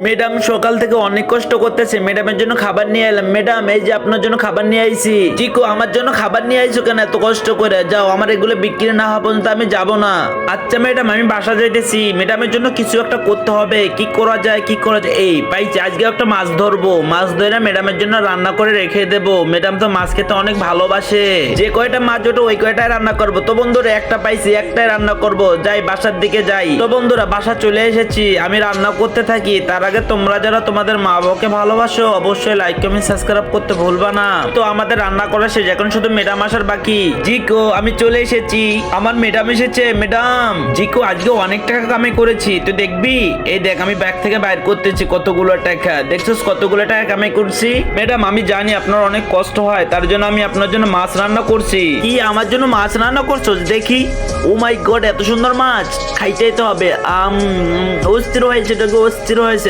Madam সকাল থেকে অনেক কষ্ট করতেছে, ম্যাডামের জন্য খাবার নিয়ে এলাম। ম্যাডাম এই যে আপনার জন্য খাবার নিয়ে আইছি। চিকু আমার জন্য খাবার নিয়ে আইছো কেন এত কষ্ট করে? যাও, আমার এগুলো বিক্রি না হওয়া পর্যন্ত আমি যাব না। আচ্ছা ম্যাডাম, আমি বাসা যাইতেছি, ম্যাডামের জন্য কিছু একটা করতে হবে। কি করা যায় কি করা যায়? এই পাইছি, আজকে একটা মাছ ধরবো, মাছ ধরে ম্যাডামের জন্য রান্না করে রেখে দেবো। ম্যাডাম তো মাছ খেতে অনেক ভালোবাসে, যে কয়টা মাছ ওঠে ওই কয়টাই রান্না করবো। তো বন্ধুরা একটা পাইছি, একটাই রান্না করব। যাই বাসার দিকে যাই। তো বন্ধুরা বাসা চলে এসেছি, আমি রান্না করতে থাকি। তার আগে তোমরা যারা তোমাদের মা বাবাকে ভালোবাসো অবশ্যই লাইক কমেন্ট সাবস্ক্রাইব করতে ভুলবা না। তো আমাদের রান্না করা শেষ, এখন শুধু ম্যাডাম আসার বাকি। জিকো আমি চলে এসেছি, আমার ম্যাডাম এসেছে। ম্যাডাম জিকো আজকে অনেক টাকা কামাই করেছি, তুই দেখবি। এই দেখ আমি ব্যাগ থেকে বাইর করতেছি কতগুলো টাকা, দেখছিস কতগুলো টাকা কামাই করছি। ম্যাডাম আমি জানি আপনার অনেক কষ্ট হয়, তার জন্য আমি আপনার জন্য মাছ রান্না করছি। কি আমার জন্য মাছ রান্না করছো? দেখি। ও মাই গড, এত সুন্দর মাছ, খাইতেই তো হবে। অস্থির হয়েছে, অস্থির হয়েছে।